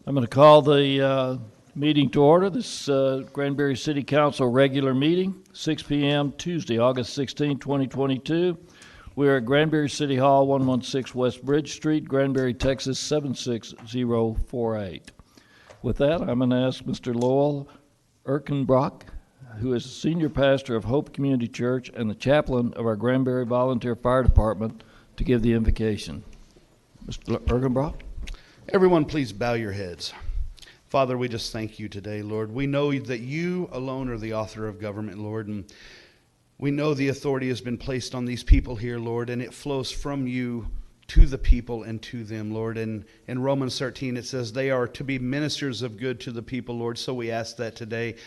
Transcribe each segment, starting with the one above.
I'm going to call the meeting to order. This Granbury City Council regular meeting, 6 p.m. Tuesday, August 16, 2022. We are at Granbury City Hall, 116 West Bridge Street, Granbury, Texas, 76048. With that, I'm going to ask Mr. Lowell Erkenbrock, who is the senior pastor of Hope Community Church and the chaplain of our Granbury Volunteer Fire Department, to give the invocation. Mr. Erkenbrock. Everyone, please bow your heads. Father, we just thank you today, Lord. We know that you alone are the author of government, Lord, and we know the authority has been placed on these people here, Lord, and it flows from you to the people and to them, Lord. And in Romans 13, it says they are to be ministers of good to the people, Lord. So we ask that today,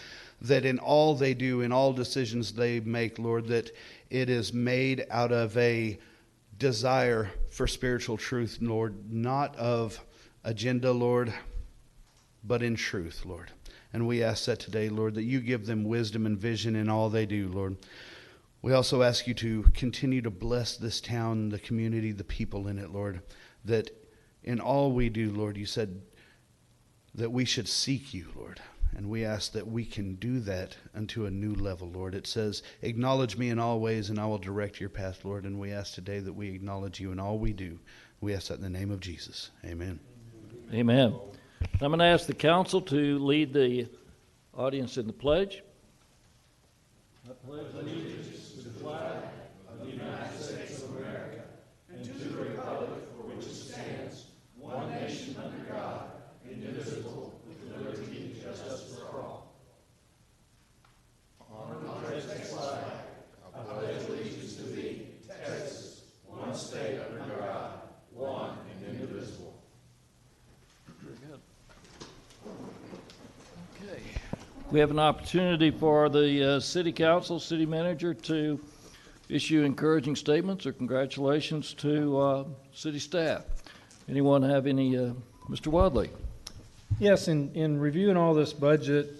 that in all they do, in all decisions they make, Lord, that it is made out of a desire for spiritual truth, Lord, not of agenda, Lord, but in truth, Lord. And we ask that today, Lord, that you give them wisdom and vision in all they do, Lord. We also ask you to continue to bless this town, the community, the people in it, Lord, that in all we do, Lord, you said that we should seek you, Lord. And we ask that we can do that unto a new level, Lord. It says, acknowledge me in all ways and I will direct your path, Lord. And we ask today that we acknowledge you in all we do. We ask that in the name of Jesus. Amen. Amen. I'm going to ask the council to lead the audience in the pledge. I pledge allegiance to the flag of the United States of America and to the republic for which it stands, one nation under God, indivisible, with liberty and justice for all. Honor the Texas flag. I pledge allegiance to thee, Texas, one state under God, one and indivisible. Very good. Okay. We have an opportunity for the city council, city manager to issue encouraging statements or congratulations to city staff. Anyone have any? Mr. Wadley. Yes, in reviewing all this budget,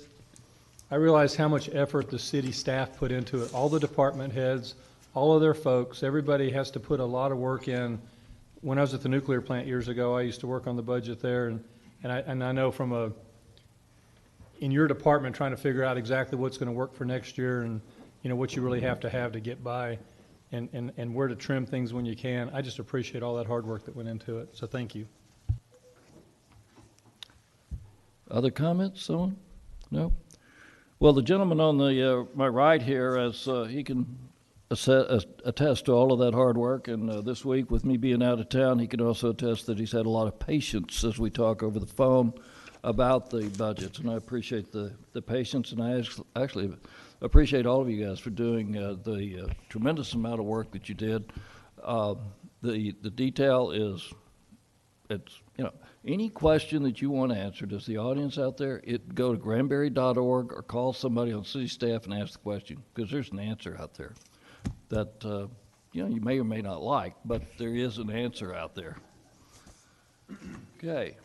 I realized how much effort the city staff put into it. All the department heads, all of their folks, everybody has to put a lot of work in. When I was at the nuclear plant years ago, I used to work on the budget there, and I know from in your department trying to figure out exactly what's going to work for next year and what you really have to get by and where to trim things when you can. I just appreciate all that hard work that went into it, so thank you. Other comments, someone? No? Well, the gentleman on the my right here, as he can attest to all of that hard work, and this week with me being out of town, he can also attest that he's had a lot of patience as we talk over the phone about the budgets, and I appreciate the patience, and I actually appreciate all of you guys for doing the tremendous amount of work that you did. The detail is, it's, any question that you want answered as the audience out there, go to granbury.org or call somebody on city staff and ask the question, because there's an answer out there that you may or may not like, but there is an answer out there. Okay.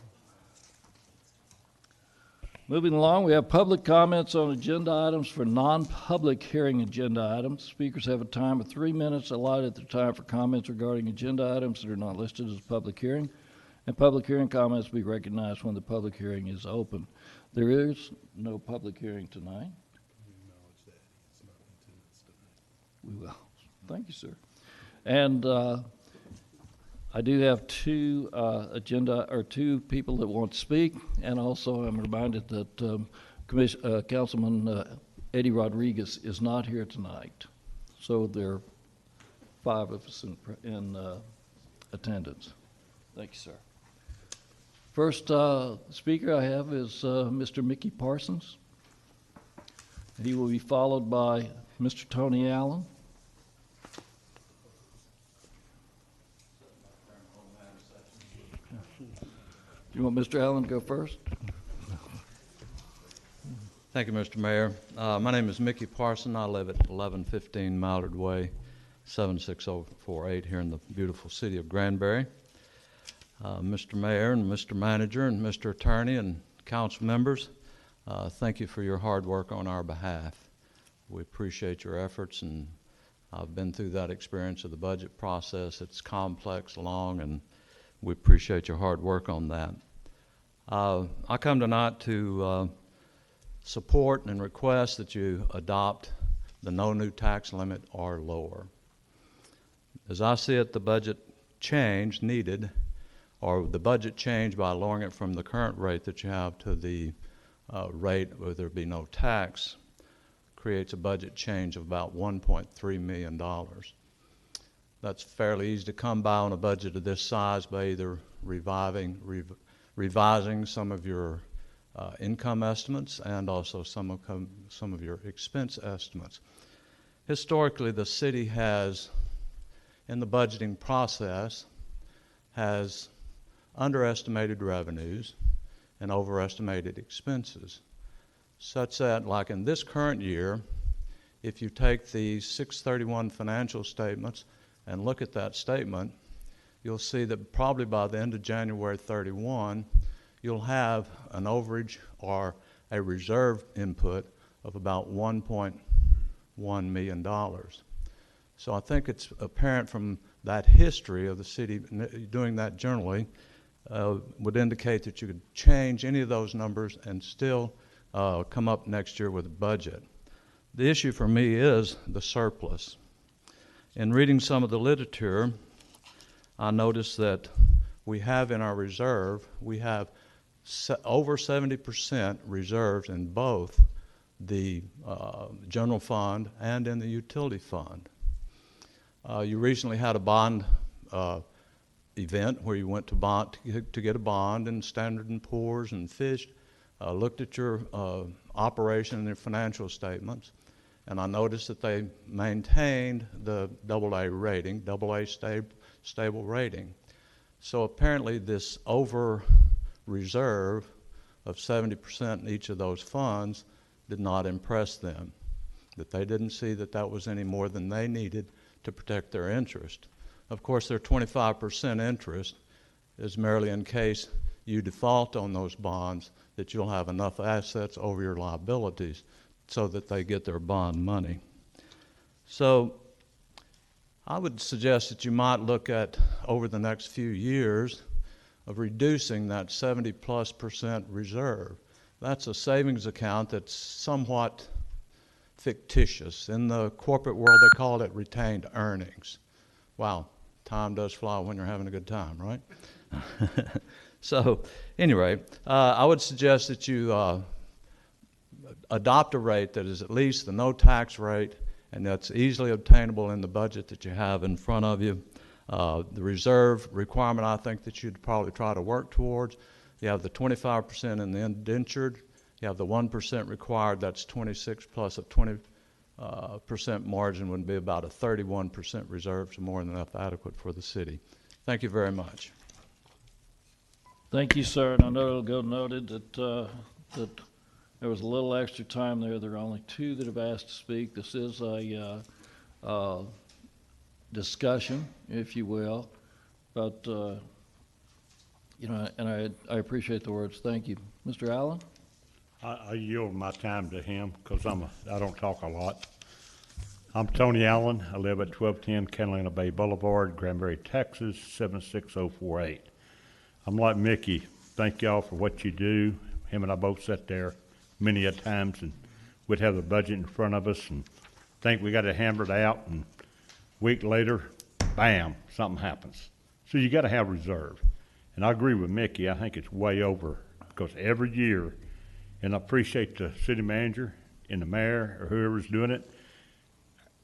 Moving along, we have public comments on agenda items for non-public hearing agenda items. Speakers have a time of 3 minutes allotted at the time for comments regarding agenda items that are not listed as public hearing. And public hearing comments will be recognized when the public hearing is open. There is no public hearing tonight. We will. Thank you, sir. And I do have two people that want to speak, and also I'm reminded that Councilman Eddie Rodriguez is not here tonight. So there are 5 of us in attendance. Thank you, sir. First speaker I have is Mr. Mickey Parsons. He will be followed by Mr. Tony Allen. You want Mr. Allen to go first? Thank you, Mr. Mayor. My name is Mickey Parson. I live at 1115 Mallard Way, 76048 here in the beautiful city of Granbury. Mr. Mayor and Mr. Manager and Mr. Attorney and council members, thank you for your hard work on our behalf. We appreciate your efforts, and I've been through that experience of the budget process. It's complex, long, and we appreciate your hard work on that. I come tonight to support and request that you adopt the no new tax limit or lower. As I see it, the budget change needed, or the budget change by lowering it from the current rate that you have to the rate where there be no tax, creates a budget change of about $1.3 million. That's fairly easy to come by on a budget of this size by either revising some of your income estimates and also some of your expense estimates. Historically, the city has, in the budgeting process, has underestimated revenues and overestimated expenses, such that, like in this current year, if you take the 6/31 financial statements and look at that statement, you'll see that probably by the end of January 31, you'll have an overage or a reserve input of about $1.1 million. So I think it's apparent from that history of the city doing that generally would indicate that you could change any of those numbers and still come up next year with a budget. The issue for me is the surplus. In reading some of the literature, I noticed that we have in our reserve, we have over 70% reserves in both the general fund and in the utility fund. You recently had a bond event where you went to get a bond in Standard & Poor's and Fitch, looked at your operation and your financial statements, and I noticed that they maintained the AA rating, AA stable rating. So apparently this over reserve of 70% in each of those funds did not impress them, that they didn't see that that was any more than they needed to protect their interest. Of course, their 25% interest is merely in case you default on those bonds that you'll have enough assets over your liabilities so that they get their bond money. So I would suggest that you might look at, over the next few years, of reducing that 70+% reserve. That's a savings account that's somewhat fictitious. In the corporate world, they call it retained earnings. Wow, time does fly when you're having a good time, right? So anyway, I would suggest that you adopt a rate that is at least the no tax rate, and that's easily obtainable in the budget that you have in front of you. The reserve requirement, I think that you'd probably try to work towards. You have the 25% in the indentured. You have the 1% required. That's 26 plus a 20% margin would be about a 31% reserve, so more than enough adequate for the city. Thank you very much. Thank you, sir. And I know it'll go noted that there was a little extra time there. There are only two that have asked to speak. This is a discussion, if you will, but and I appreciate the words. Thank you, Mr. Allen. I yield my time to him because I don't talk a lot. I'm Tony Allen. I live at 1210 Catalina Bay Boulevard, Granbury, Texas, 76048. I'm like Mickey. Thank y'all for what you do. Him and I both sat there many a times, and we'd have the budget in front of us and think we got it hammered out, and a week later, bam, something happens. So you got to have reserve. And I agree with Mickey. I think it's way over because every year, and I appreciate the city manager and the mayor or whoever's doing it,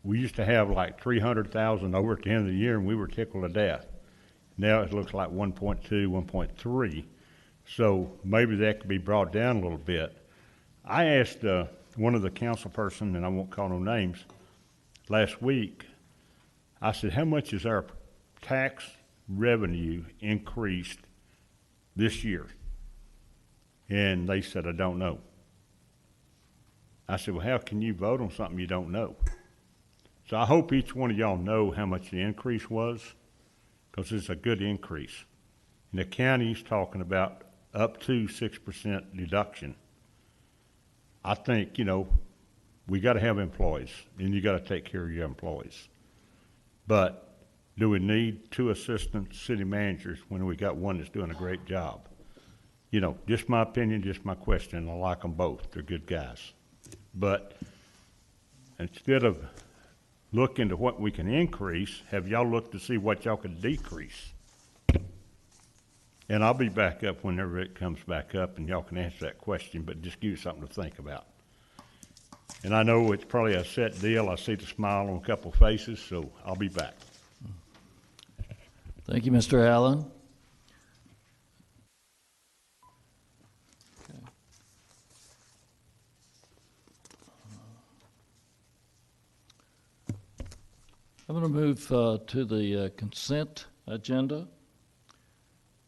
we used to have like 300,000 over at the end of the year, and we were tickled to death. Now it looks like 1.2, 1.3. So maybe that could be brought down a little bit. I asked one of the council person, and I won't call no names, last week, I said, how much is our tax revenue increased this year? And they said, I don't know. I said, well, how can you vote on something you don't know? So I hope each one of y'all know how much the increase was, because it's a good increase. And the county's talking about up to 6% deduction. I think, we got to have employees, and you got to take care of your employees. But do we need two assistant city managers when we got one that's doing a great job? you know, just my opinion, just my question. I like them both. They're good guys. But instead of looking to what we can increase, have y'all looked to see what y'all can decrease? And I'll be back up whenever it comes back up, and y'all can answer that question, but just give you something to think about. And I know it's probably a set deal. I see the smile on a couple faces, so I'll be back. Thank you, Mr. Allen. I'm going to move to the consent agenda.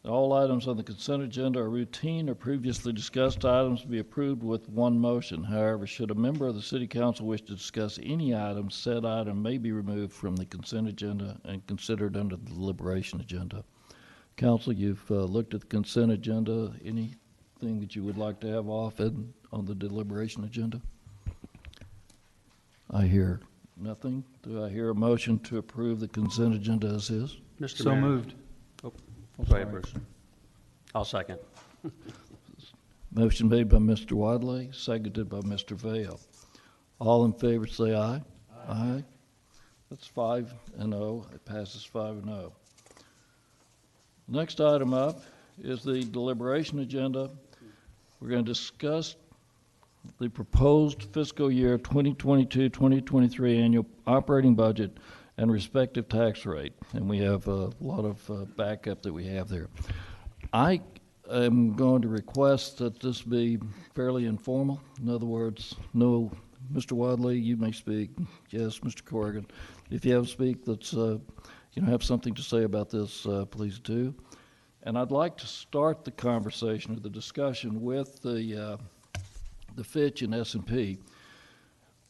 All items on the consent agenda are routine or previously discussed items to be approved with one motion. However, should a member of the City Council wish to discuss any item, said item may be removed from the consent agenda and considered under the deliberation agenda. Council, you've looked at the consent agenda. Anything that you would like to have off on the deliberation agenda? I hear nothing. Do I hear a motion to approve the consent agenda as is? Mr. So Mayor. moved. Go ahead, Bruce. I'll second. Motion made by Mr. Wadley, seconded by Mr. Vale. All in favor say aye. Aye. That's 5-0. It passes 5-0. Next item up is the deliberation agenda. We're going to discuss the proposed fiscal year 2022-2023 annual operating budget and respective tax rate. And we have a lot of backup that we have there. I am going to request that this be fairly informal. In other words, no, Mr. Wadley, you may speak. Yes, Mr. Corrigan. If you have to speak, that's, have something to say about this, please do. And I'd like to start the conversation or the discussion with the Fitch and S&P.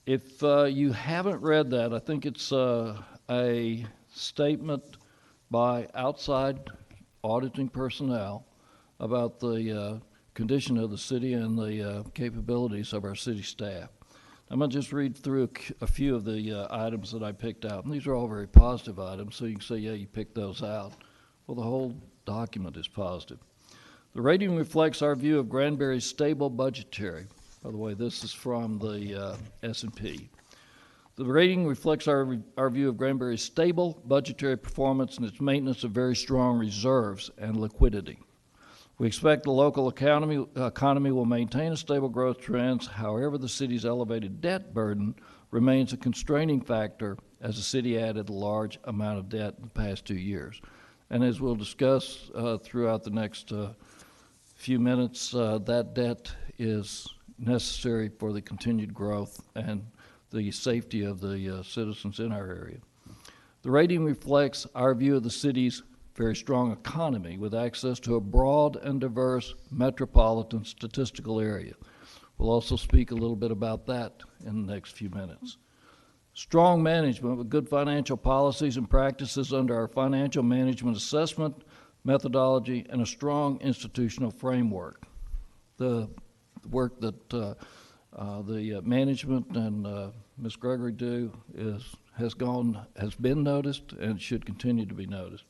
If you haven't read that, I think it's a statement by outside auditing personnel about the condition of the city and the capabilities of our city staff. I'm going to just read through a few of the items that I picked out. And these are all very positive items, so you can say, yeah, you picked those out. Well, the whole document is positive. The rating reflects our view of Granbury's stable budgetary. By the way, this is from the S&P. The rating reflects our view of Granbury's stable budgetary performance and its maintenance of very strong reserves and liquidity. We expect the local economy will maintain a stable growth trend. However, the city's elevated debt burden remains a constraining factor as the city added a large amount of debt in the past 2 years. And as we'll discuss throughout the next few minutes, that debt is necessary for the continued growth and the safety of the citizens in our area. The rating reflects our view of the city's very strong economy with access to a broad and diverse metropolitan statistical area. We'll also speak a little bit about that in the next few minutes. Strong management with good financial policies and practices under our financial management assessment methodology and a strong institutional framework. The work that the management and Ms. Gregory do has been noticed and should continue to be noticed.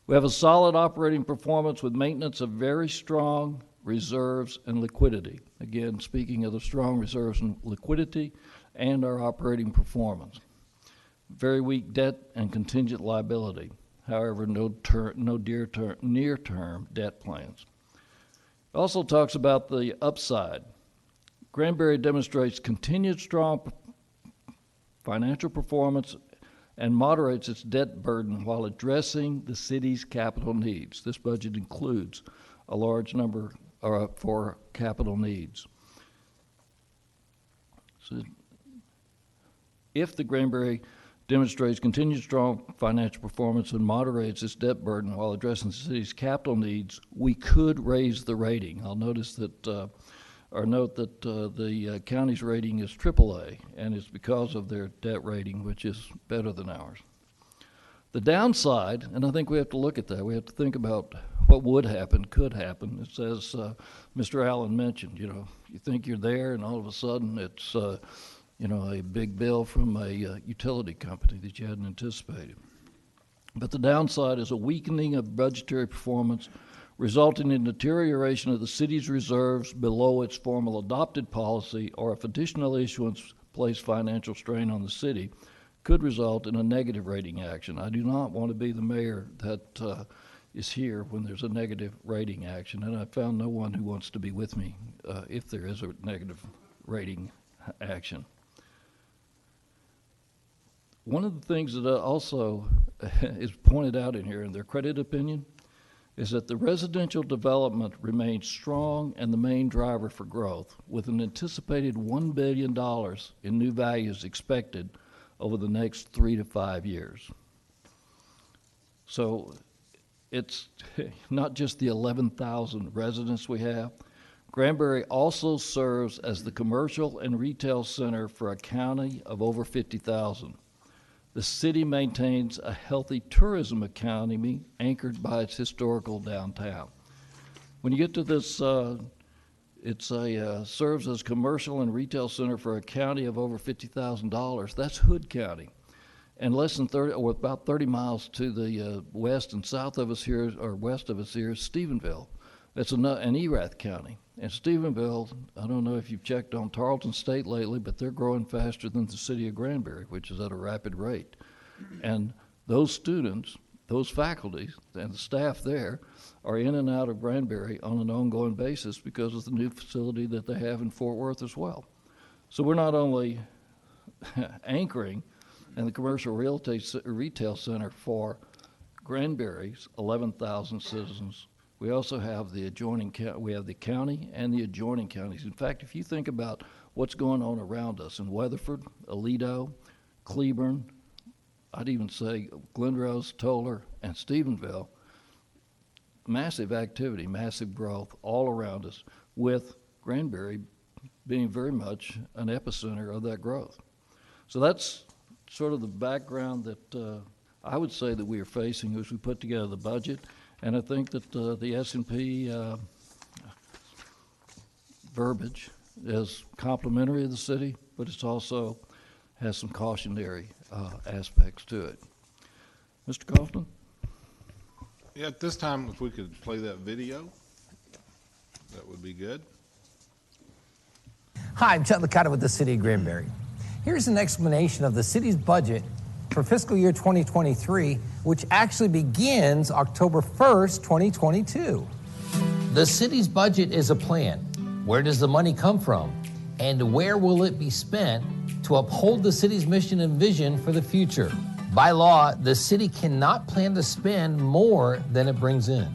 We have a solid operating performance with maintenance of very strong reserves and liquidity. Again, speaking of the strong reserves and liquidity and our operating performance. Very weak debt and contingent liability. However, no near-term debt plans. It also talks about the upside. Granbury demonstrates continued strong financial performance and moderates its debt burden while addressing the city's capital needs. This budget includes a large number for capital needs. So if the Granbury demonstrates continued strong financial performance and moderates its debt burden while addressing the city's capital needs, we could raise the rating. I'll notice that note that the county's rating is AAA, and it's because of their debt rating, which is better than ours. The downside, and I think we have to look at that, we have to think about what would happen, could happen. It says, Mr. Allen mentioned, you think you're there, and all of a sudden it's, a big bill from a utility company that you hadn't anticipated. But the downside is a weakening of budgetary performance resulting in deterioration of the city's reserves below its formal adopted policy, or if additional issuance placed financial strain on the city, could result in a negative rating action. I do not want to be the mayor that is here when there's a negative rating action, and I found no one who wants to be with me if there is a negative rating action. One of the things that also is pointed out in here in their credit opinion is that the residential development remains strong and the main driver for growth, with an anticipated $1 billion in new values expected over the next 3 to 5 years. So it's not just the 11,000 residents we have. Granbury also serves as the commercial and retail center for a county of over 50,000. The city maintains a healthy tourism economy anchored by its historical downtown. When you get to this, serves as commercial and retail center for a county of over $50,000. That's Hood County. And less than 30, or about 30 miles to the west and south of us here, or west of us here, is Stephenville. That's an Erath County. And Stephenville, I don't know if you've checked on Tarleton State lately, but they're growing faster than the city of Granbury, which is at a rapid rate. And those students, those faculties, and the staff there are in and out of Granbury on an ongoing basis because of the new facility that they have in Fort Worth as well. So we're not only anchoring in the commercial retail center for Granbury's 11,000 citizens, we also have the adjoining we have the county and the adjoining counties. In fact, if you think about what's going on around us in Weatherford, Aledo, Cleburne, I'd even say Glenrose, Toller, and Stephenville, massive activity, massive growth all around us, with Granbury being very much an epicenter of that growth. So that's sort of the background that I would say that we are facing as we put together the budget. And I think that the S&P verbiage is complimentary of the city, but it's also has some cautionary aspects to it. Mr. Kaufman? Yeah, at this time, if we could play that video, that would be good. Hi, I'm Chet Licata with the City of Granbury. Here's an explanation of the city's budget for fiscal year 2023, which actually begins October 1st, 2022. The city's budget is a plan. Where does the money come from? And where will it be spent to uphold the city's mission and vision for the future? By law, the city cannot plan to spend more than it brings in.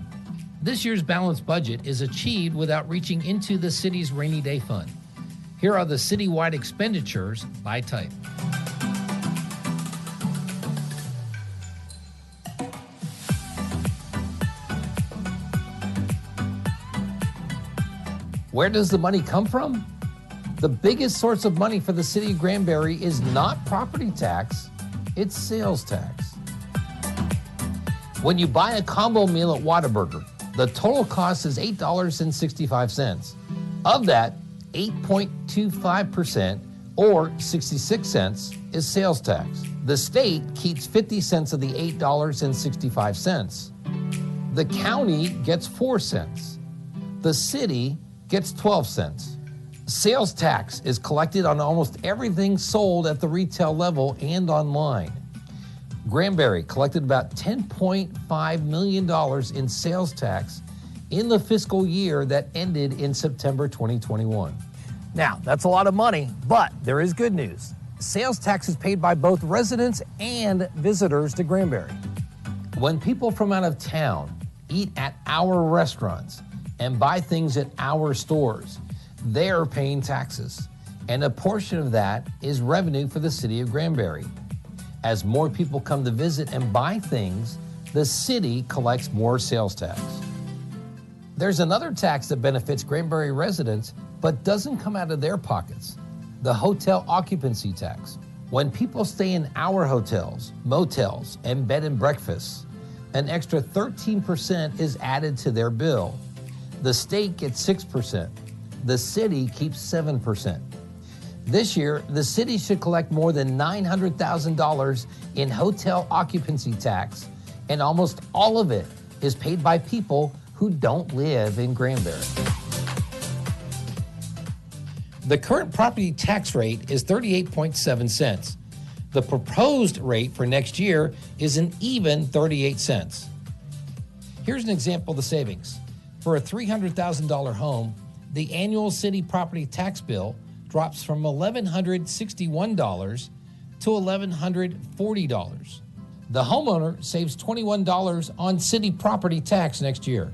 This year's balanced budget is achieved without reaching into the city's rainy day fund. Here are the citywide expenditures by type. Where does the money come from? The biggest source of money for the city of Granbury is not property tax, it's sales tax. When you buy a combo meal at Whataburger, the total cost is $8.65. Of that, 8.25%, or 66 cents, is sales tax. The state keeps 50 cents of the $8.65. The county gets 4 cents. The city gets 12 cents. Sales tax is collected on almost everything sold at the retail level and online. Granbury collected about $10.5 million in sales tax in the fiscal year that ended in September 2021. Now, that's a lot of money, but there is good news. Sales tax is paid by both residents and visitors to Granbury. When people from out of town eat at our restaurants and buy things at our stores, they're paying taxes, and a portion of that is revenue for the city of Granbury. As more people come to visit and buy things, the city collects more sales tax. There's another tax that benefits Granbury residents but doesn't come out of their pockets: the hotel occupancy tax. When people stay in our hotels, motels, and bed and breakfasts, an extra 13% is added to their bill. The state gets 6%. The city keeps 7%. This year, the city should collect more than $900,000 in hotel occupancy tax, and almost all of it is paid by people who don't live in Granbury. The current property tax rate is 38.7 cents. The proposed rate for next year is an even 38 cents. Here's an example of the savings. For a $300,000 home, the annual city property tax bill drops from $1,161 to $1,140. The homeowner saves $21 on city property tax next year.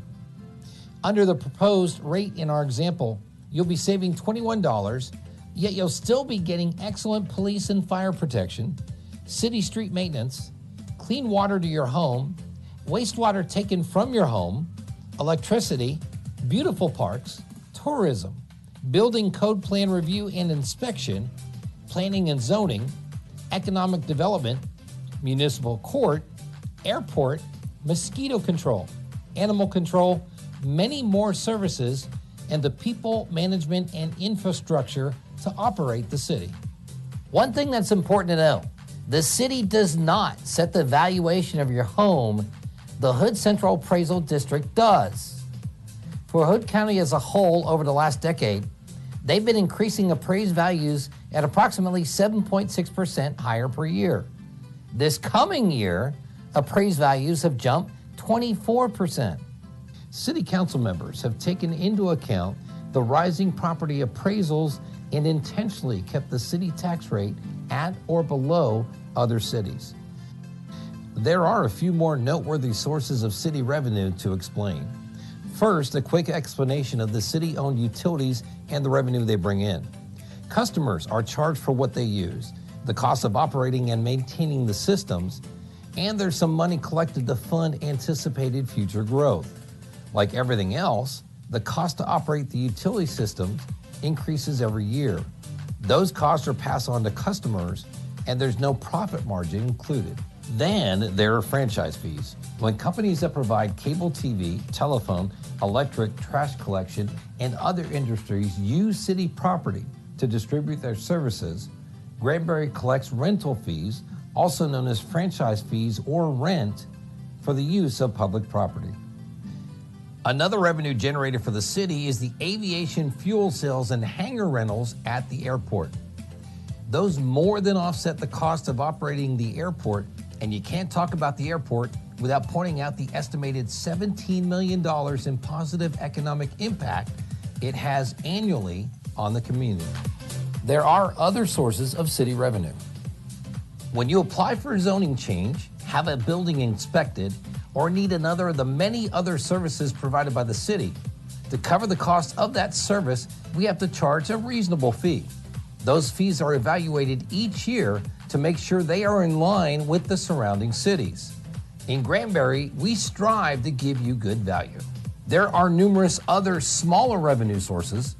Under the proposed rate in our example, you'll be saving $21, yet you'll still be getting excellent police and fire protection, city street maintenance, clean water to your home, wastewater taken from your home, electricity, beautiful parks, tourism, building code plan review and inspection, planning and zoning, economic development, municipal court, airport, mosquito control, animal control, many more services, and the people, management, and infrastructure to operate the city. One thing that's important to know, the city does not set the valuation of your home. The Hood Central Appraisal District does. For Hood County as a whole over the last decade, they've been increasing appraised values at approximately 7.6% higher per year. This coming year, appraised values have jumped 24%. City council members have taken into account the rising property appraisals and intentionally kept the city tax rate at or below other cities. There are a few more noteworthy sources of city revenue to explain. First, a quick explanation of the city-owned utilities and the revenue they bring in. Customers are charged for what they use, the cost of operating and maintaining the systems, and there's some money collected to fund anticipated future growth. Like everything else, the cost to operate the utility systems increases every year. Those costs are passed on to customers, and there's no profit margin included. Then there are franchise fees. When companies that provide cable TV, telephone, electric, trash collection, and other industries use city property to distribute their services, Granbury collects rental fees, also known as franchise fees or rent, for the use of public property. Another revenue generator for the city is the aviation fuel sales and hangar rentals at the airport. Those more than offset the cost of operating the airport, and you can't talk about the airport without pointing out the estimated $17 million in positive economic impact it has annually on the community. There are other sources of city revenue. When you apply for a zoning change, have a building inspected, or need another of the many other services provided by the city, to cover the cost of that service, we have to charge a reasonable fee. Those fees are evaluated each year to make sure they are in line with the surrounding cities. In Granbury, we strive to give you good value. There are numerous other smaller revenue sources,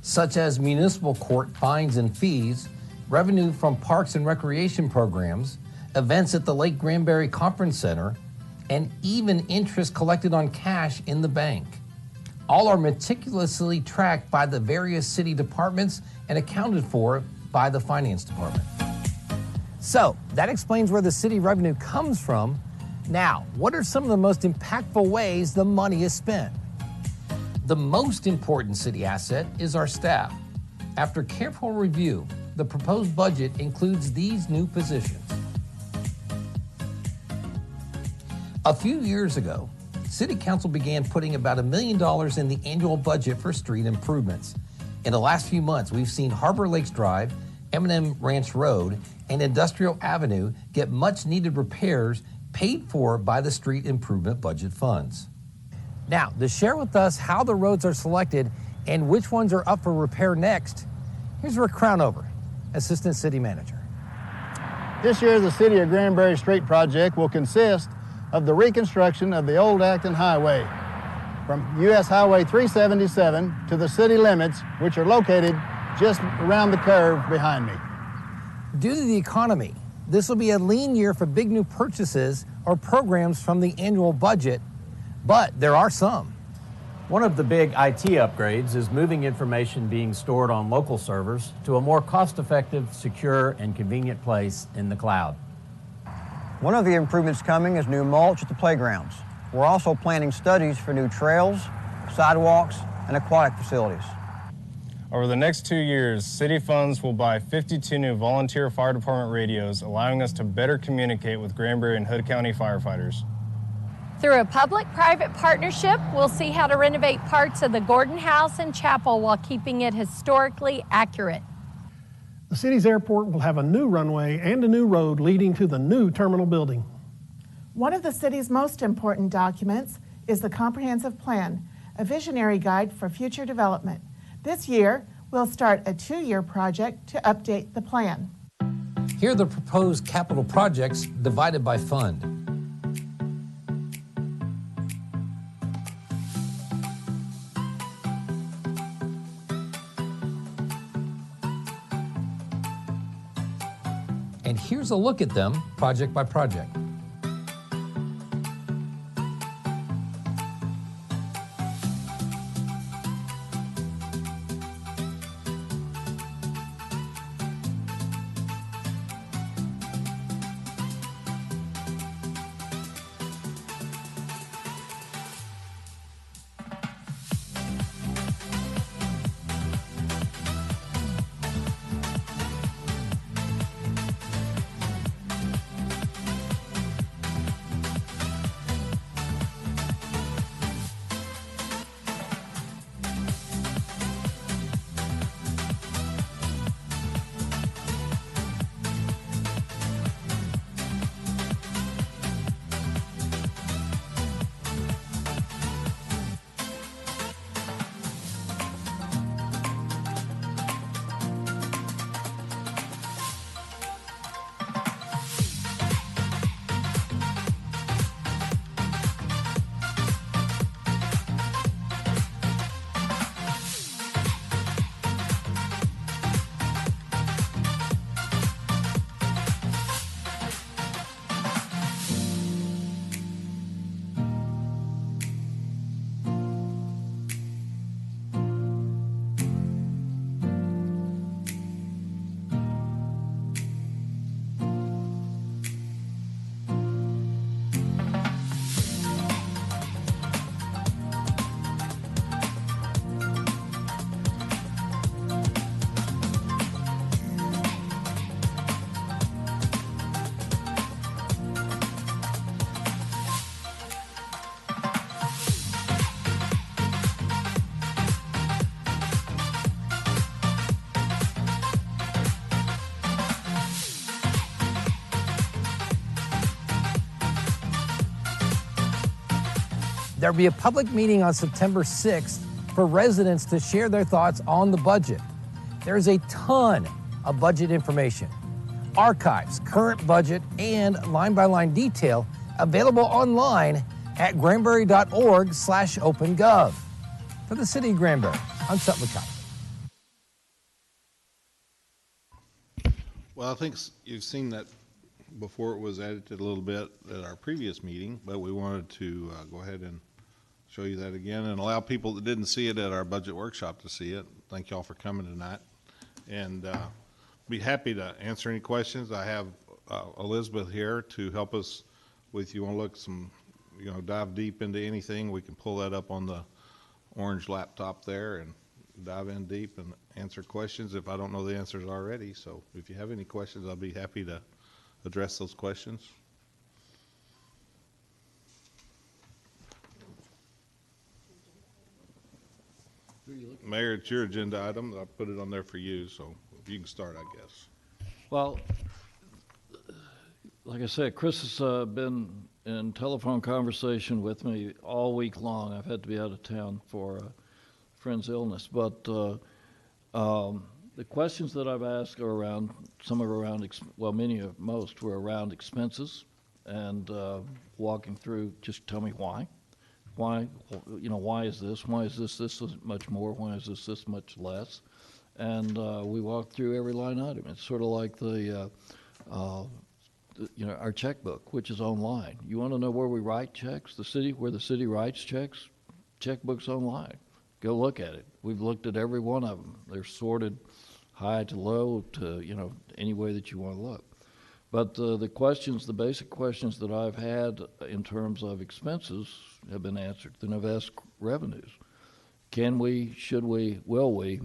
such as municipal court fines and fees, revenue from parks and recreation programs, events at the Lake Granbury Conference Center, and even interest collected on cash in the bank. All are meticulously tracked by the various city departments and accounted for by the finance department. So, that explains where the city revenue comes from. Now, what are some of the most impactful ways the money is spent? The most important city asset is our staff. After careful review, the proposed budget includes these new positions. A few years ago, City Council began putting about $1 million in the annual budget for street improvements. In the last few months, we've seen Harbor Lakes Drive, M&M Ranch Road, and Industrial Avenue get much-needed repairs paid for by the street improvement budget funds. Now, to share with us how the roads are selected and which ones are up for repair next, here's Rick Crownover, Assistant City Manager. This year, the City of Granbury Street project will consist of the reconstruction of the old Acton Highway from U.S. Highway 377 to the city limits, which are located just around the curve behind me. Due to the economy, this will be a lean year for big new purchases or programs from the annual budget, but there are some. One of the big IT upgrades is moving information being stored on local servers to a more cost-effective, secure, and convenient place in the cloud. One of the improvements coming is new mulch at the playgrounds. We're also planning studies for new trails, sidewalks, and aquatic facilities. Over the next 2 years, city funds will buy 52 new volunteer fire department radios, allowing us to better communicate with Granbury and Hood County firefighters. Through a public-private partnership, we'll see how to renovate parts of the Gordon House and Chapel while keeping it historically accurate. The city's airport will have a new runway and a new road leading to the new terminal building. One of the city's most important documents is the Comprehensive Plan, a visionary guide for future development. This year, we'll start a 2-year project to update the plan. Here are the proposed capital projects divided by fund. And here's a look at them project by project. There'll be a public meeting on September 6th for residents to share their thoughts on the budget. There's a ton of budget information, archives, current budget, and line-by-line detail available online at granbury.org/opengov. For the City of Granbury, I'm Seth McConnell. Well, I think you've seen that before. It was edited a little bit at our previous meeting, but we wanted to go ahead and show you that again and allow people that didn't see it at our budget workshop to see it. Thank y'all for coming tonight, and be happy to answer any questions. I have Elizabeth here to help us with. You want to look dive deep into anything, we can pull that up on the orange laptop there and dive in deep and answer questions if I don't know the answers already. So if you have any questions, I'll be happy to address those questions. Mayor, it's your agenda item. I put it on there for you, so you can start, I guess. Well, like I said, Chris has been in telephone conversation with me all week long. I've had to be out of town for a friend's illness, but the questions that I've asked are around, most were around expenses and walking through, just tell me why. Why is this? Why is this much more? Why is this much less? And we walk through every line item. It's sort of like our checkbook, which is online. You want to know where we write checks? Where the city writes checks? Checkbook's online. Go look at it. We've looked at every one of them. They're sorted high to low to, any way that you want to look. But the basic questions that I've had in terms of expenses have been answered. Then I've asked revenues. Can we, should we, will we,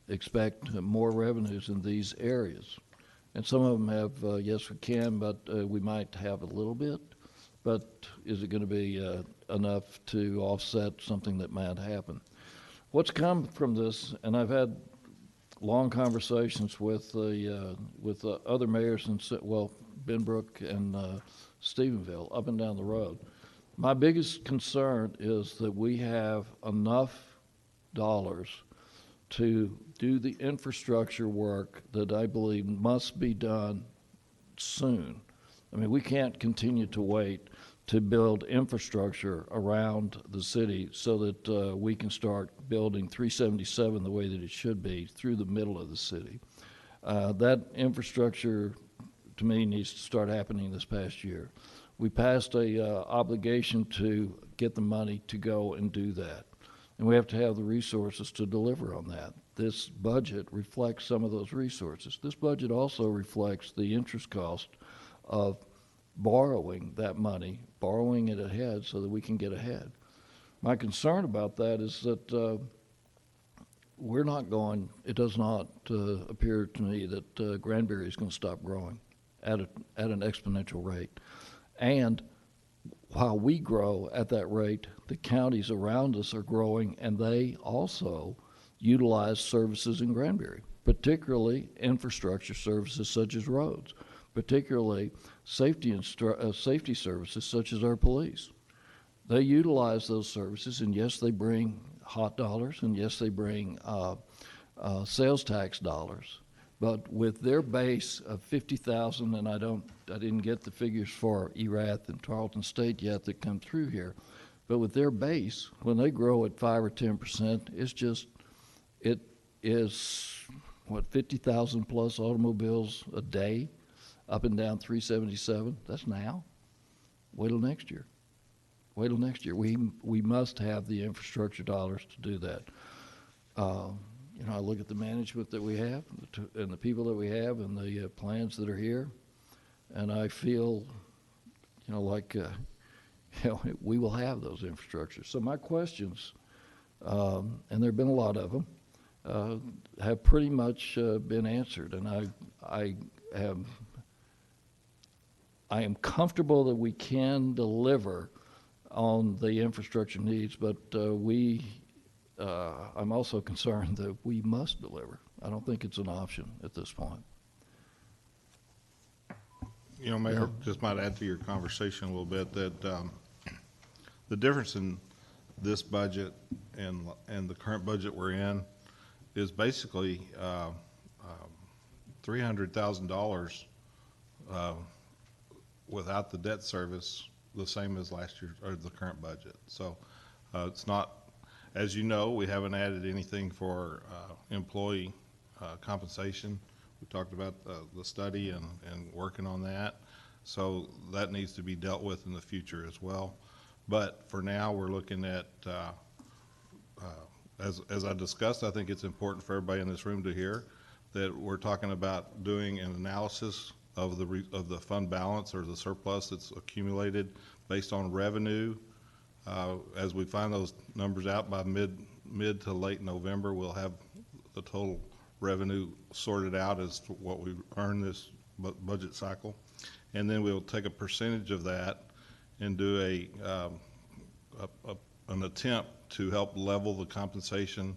expect more revenues in these areas? And some of them have, yes, we can, but we might have a little bit. But is it going to be enough to offset something that might happen? What's come from this, and I've had long conversations with the other mayors in, Benbrook and Stephenville, up and down the road. My biggest concern is that we have enough dollars to do the infrastructure work that I believe must be done soon. I mean, we can't continue to wait to build infrastructure around the city so that we can start building 377 the way that it should be through the middle of the city. That infrastructure, to me, needs to start happening this past year. We passed a obligation to get the money to go and do that. And we have to have the resources to deliver on that. This budget reflects some of those resources. This budget also reflects the interest cost of borrowing that money, borrowing it ahead so that we can get ahead. My concern about that is that we're not going, it does not appear to me that Granbury is going to stop growing at an exponential rate. And while we grow at that rate, the counties around us are growing, and they also utilize services in Granbury, particularly infrastructure services such as roads, particularly safety services such as our police. They utilize those services, and yes, they bring hot dollars, and yes, they bring sales tax dollars. But with their base of 50,000, and I didn't get the figures for Erath and Tarleton State yet that come through here, but with their base, when they grow at 5 or 10%, it is what, 50,000 plus automobiles a day up and down 377. That's now. Wait till next year. Wait till next year. We must have the infrastructure dollars to do that. I look at the management that we have and the people that we have and the plans that are here, and I feel, like we will have those infrastructures. So my questions, and there have been a lot of them, have pretty much been answered, and I am comfortable that we can deliver on the infrastructure needs, but I'm also concerned that we must deliver. I don't think it's an option at this point. Mayor, just might add to your conversation a little bit that the difference in this budget and the current budget we're in is basically $300,000 without the debt service, the same as last year or the current budget. So it's not. As you know, we haven't added anything for employee compensation. We talked about the study and working on that. So that needs to be dealt with in the future as well. But for now, we're looking at, as I discussed, I think it's important for everybody in this room to hear that we're talking about doing an analysis of the fund balance or the surplus that's accumulated based on revenue. As we find those numbers out by mid to late November, we'll have the total revenue sorted out as to what we earn this budget cycle, and then we'll take a percentage of that and do an attempt to help level the compensation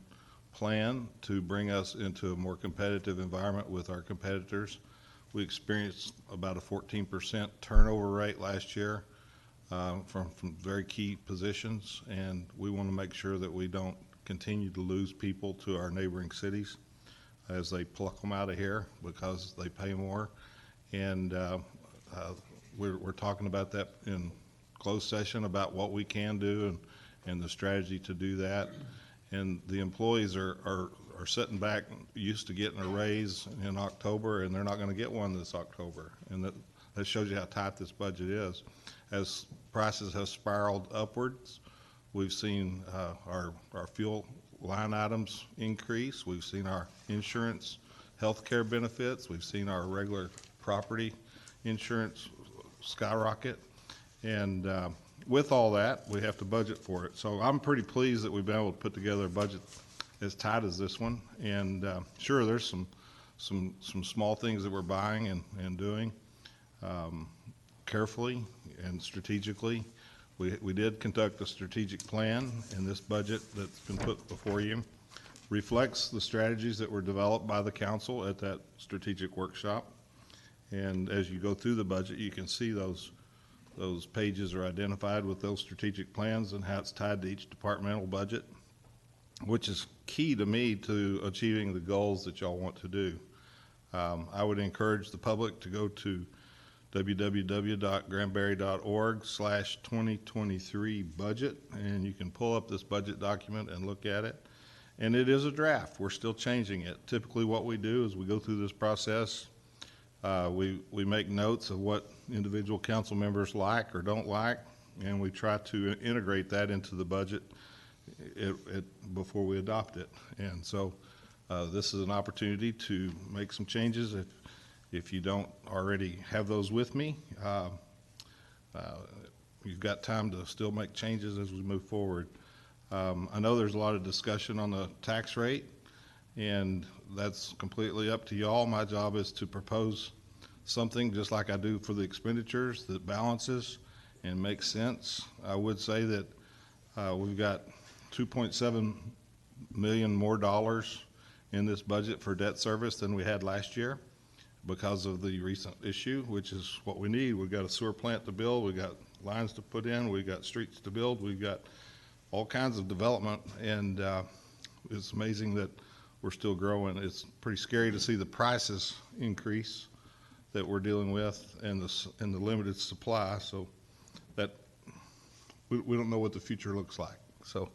plan to bring us into a more competitive environment with our competitors. We experienced about a 14% turnover rate last year. From very key positions, and we want to make sure that we don't continue to lose people to our neighboring cities as they pluck them out of here because they pay more. And we're talking about that in closed session about what we can do and the strategy to do that. And the employees are sitting back used to getting a raise in October, and they're not going to get one this October. And that shows you how tight this budget is. As prices have spiraled upwards, we've seen our fuel line items increase. We've seen our insurance, health care benefits. We've seen our regular property insurance skyrocket. And with all that, we have to budget for it. So I'm pretty pleased that we've been able to put together a budget as tight as this one. And sure, there's some small things that we're buying and doing carefully and strategically. We did conduct a strategic plan, and this budget that's been put before you reflects the strategies that were developed by the council at that strategic workshop. And as you go through the budget, you can see those pages are identified with those strategic plans and how it's tied to each departmental budget, which is key to me to achieving the goals that y'all want to do. I would encourage the public to go to www.granbury.org/2023 budget, and you can pull up this budget document and look at it. And it is a draft. We're still changing it. Typically what we do is we go through this process, we make notes of what individual council members like or don't like, and we try to integrate that into the budget before we adopt it. And so this is an opportunity to make some changes. If you don't already have those with me, you've got time to still make changes as we move forward. I know there's a lot of discussion on the tax rate, and that's completely up to y'all. My job is to propose something just like I do for the expenditures that balances and makes sense. I would say that we've got $2.7 million more dollars in this budget for debt service than we had last year because of the recent issue, which is what we need. We've got a sewer plant to build, we've got lines to put in, we've got streets to build, we've got all kinds of development, and it's amazing that we're still growing. It's pretty scary to see the prices increase that we're dealing with and the limited supply, so that we don't know what the future looks like. So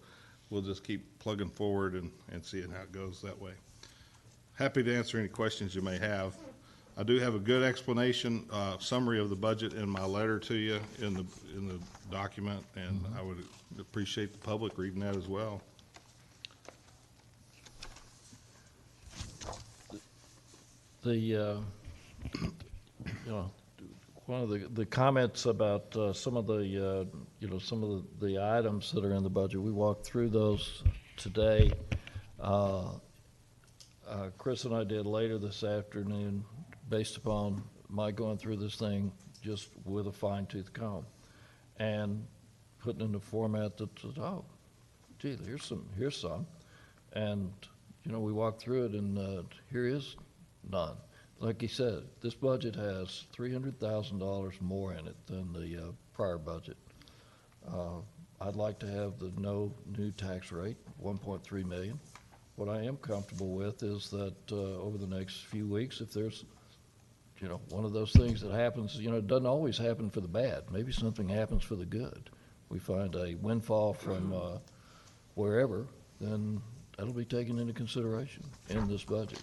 we'll just keep plugging forward and seeing how it goes that way. Happy to answer any questions you may have. I do have a good explanation, summary of the budget in my letter to you in the document, and I would appreciate the public reading that as well. One of the comments about some of the items that are in the budget, we walked through those today. Chris and I did later this afternoon, based upon my going through this thing just with a fine-tooth comb and putting in a format that says, oh, gee, here's some. And, we walked through it, and here is none. Like he said, this budget has $300,000 more in it than the prior budget. I'd like to have the no new tax rate, 1.3 million. What I am comfortable with is that over the next few weeks, if there's, one of those things that happens, it doesn't always happen for the bad. Maybe something happens for the good. We find a windfall from wherever, then that'll be taken into consideration in this budget.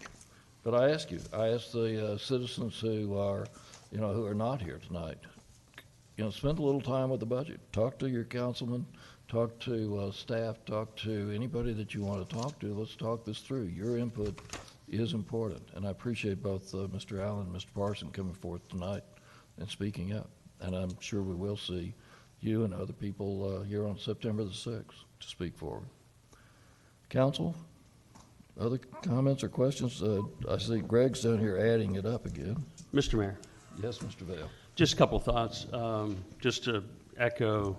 But I ask the citizens who are not here tonight, spend a little time with the budget. Talk to your councilman, talk to staff, talk to anybody that you want to talk to. Let's talk this through. Your input is important, and I appreciate both Mr. Allen and Mr. Parson coming forth tonight and speaking up. And I'm sure we will see you and other people here on September the 6th to speak forward. Council, other comments or questions? I see Greg's down here adding it up again. Mr. Mayor. Yes, Mr. Vail. Just a couple thoughts. Just to echo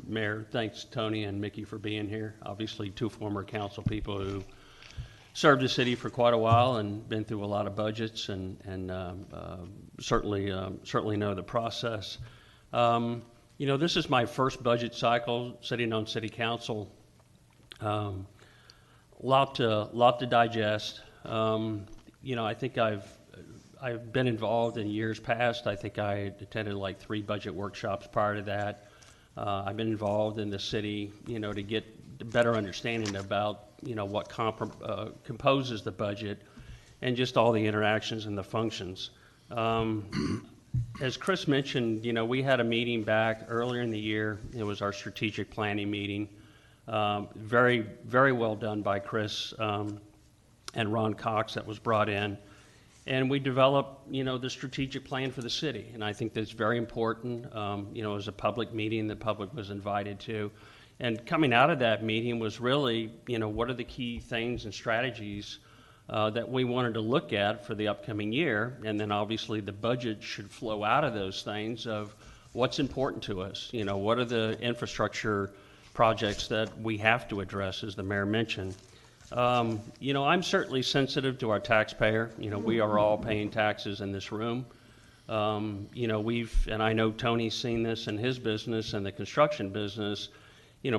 Mayor, thanks Tony and Mickey for being here. Obviously, two former council people who served the city for quite a while and been through a lot of budgets and certainly know the process. This is my first budget cycle sitting on city council. Lot to digest. I think I've been involved in years past. I think I attended like 3 budget workshops prior to that. I've been involved in the city, to get a better understanding about, what composes the budget and just all the interactions and the functions. As Chris mentioned, we had a meeting back earlier in the year. It was our strategic planning meeting. Very, very well done by Chris and Ron Cox that was brought in. and we develop, the strategic plan for the city. And I think that's very important. It was a public meeting the public was invited to. And coming out of that meeting was really, what are the key things and strategies that we wanted to look at for the upcoming year. And then obviously the budget should flow out of those things of what's important to us. What are the infrastructure projects that we have to address, as the mayor mentioned. I'm certainly sensitive to our taxpayer. We are all paying taxes in this room. And I know Tony's seen this in his business and the construction business.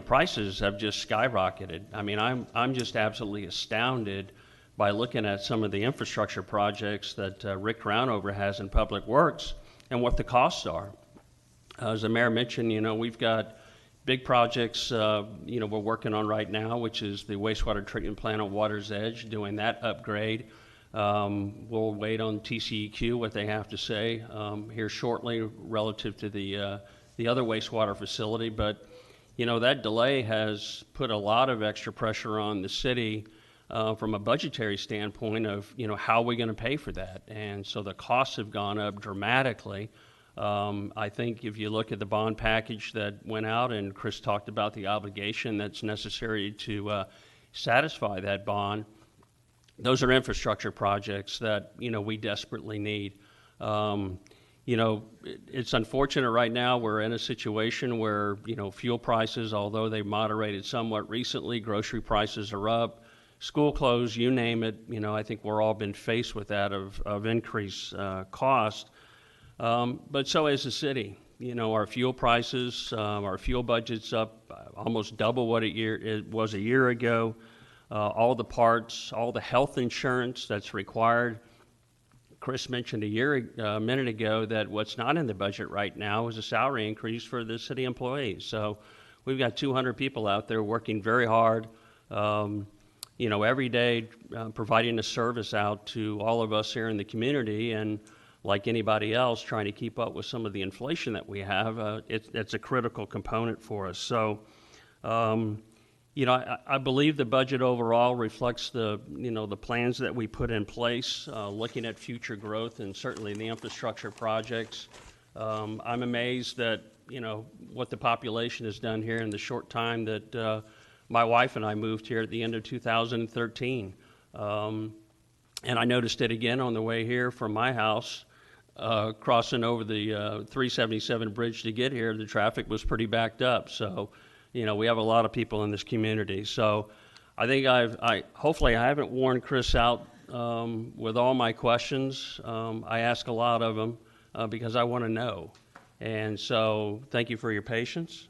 Prices have just skyrocketed. I mean, I'm just absolutely astounded by looking at some of the infrastructure projects that Rick Crownover has in Public Works and what the costs are. As the mayor mentioned, we've got big projects, we're working on right now, which is the wastewater treatment plant on Water's Edge, doing that upgrade. We'll wait on TCEQ, what they have to say here shortly relative to the other wastewater facility. But, that delay has put a lot of extra pressure on the city from a budgetary standpoint of, how are we going to pay for that? And so the costs have gone up dramatically. I think if you look at the bond package that went out, and Chris talked about the obligation that's necessary to satisfy that bond, those are infrastructure projects that, we desperately need. It's unfortunate right now we're in a situation where, fuel prices, although they've moderated somewhat recently, grocery prices are up, school clothes, you name it, I think we're all been faced with that of increased cost. But so is the city. Our fuel prices, our fuel budget's up almost double what it was a year ago. All the parts, all the health insurance that's required. Chris mentioned a minute ago that what's not in the budget right now is a salary increase for the city employees. So we've got 200 people out there working very hard, every day, providing a service out to all of us here in the community. And like anybody else, trying to keep up with some of the inflation that we have, it's a critical component for us. So, I believe the budget overall reflects the plans that we put in place, looking at future growth and certainly the infrastructure projects. I'm amazed that, what the population has done here in the short time that my wife and I moved here at the end of 2013. And I noticed it again on the way here from my house. Crossing over the 377 bridge to get here, the traffic was pretty backed up. So, we have a lot of people in this community. So I think hopefully I haven't worn Chris out with all my questions. I ask a lot of them because I want to know. And so thank you for your patience.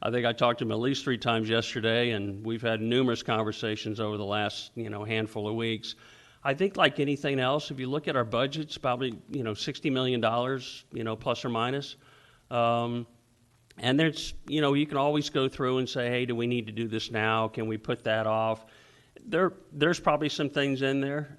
I think I talked to him at least 3 times yesterday, and we've had numerous conversations over the last, handful of weeks. I think like anything else, if you look at our budgets, probably, $60 million, plus or minus. And there's, you can always go through and say, hey, do we need to do this now? Can we put that off? There's probably some things in there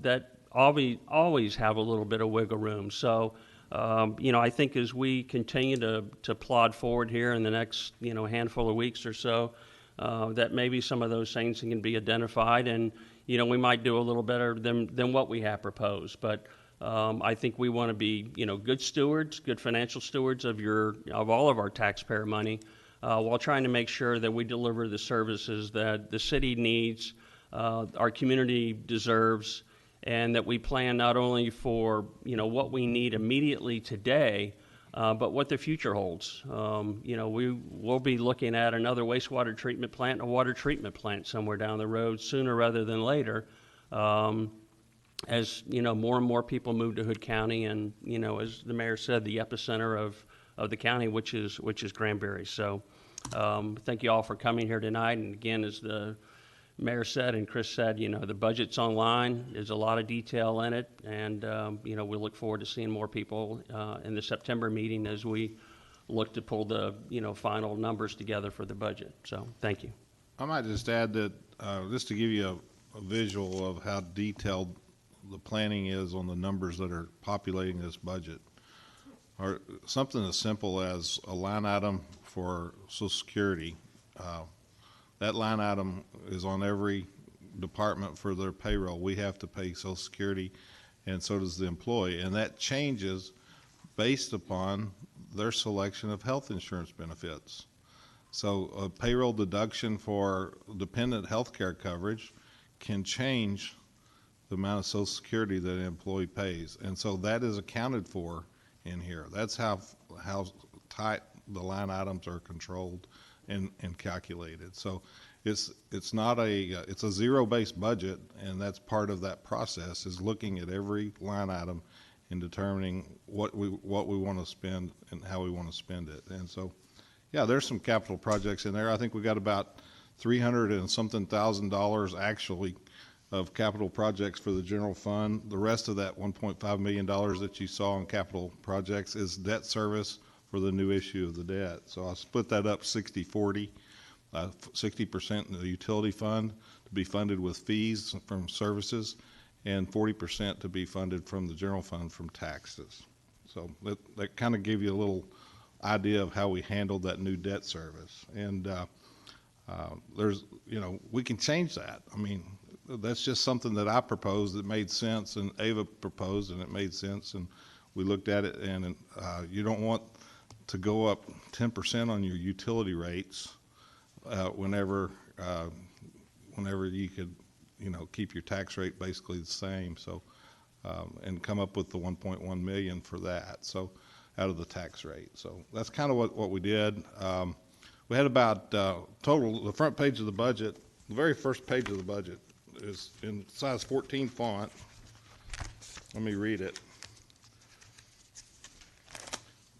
that always have a little bit of wiggle room. So, I think as we continue to plod forward here in the next, handful of weeks or so, that maybe some of those things can be identified, and we might do a little better than what we have proposed. But I think we want to be, good stewards, good financial stewards of all of our taxpayer money, while trying to make sure that we deliver the services that the city needs, our community deserves, and that we plan not only for, what we need immediately today, but what the future holds. We'll be looking at another wastewater treatment plant and a water treatment plant somewhere down the road sooner rather than later. As more and more people move to Hood County, and as the mayor said, the epicenter of the county, which is Granbury. So thank you all for coming here tonight. And again, as the mayor said and Chris said, the budget's online. There's a lot of detail in it, and we look forward to seeing more people in the September meeting as we look to pull the final numbers together for the budget. So thank you. I might just add that just to give you a visual of how detailed the planning is on the numbers that are populating this budget, or something as simple as a line item for Social Security. That line item is on every department for their payroll. We have to pay Social Security, and so does the employee, and that changes based upon their selection of health insurance benefits. So a payroll deduction for dependent health care coverage can change the amount of Social Security that an employee pays, and so that is accounted for in here. That's how tight the line items are controlled and calculated. So it's not it's a zero-based budget, and that's part of that process, is looking at every line item and determining what we want to spend and how we want to spend it. And so, yeah, there's some capital projects in there. I think we got about $300 and something thousand actually of capital projects for the general fund. The rest of that $1.5 million that you saw in capital projects is debt service for the new issue of the debt. So I'll split that up 60-40, 60% in the utility fund to be funded with fees from services, and 40% to be funded from the general fund from taxes. So that kind of gave you a little idea of how we handled that new debt service. And there's, we can change that. I mean, that's just something that I proposed that made sense, and Ava proposed and it made sense, and we looked at it, and you don't want to go up 10% on your utility rates whenever you could, keep your tax rate basically the same. So, and come up with the 1.1 million for that. So, out of the tax rate. So that's kind of what we did. We had about total, the front page of the budget, the very first page of the budget is in size 14 font. Let me read it.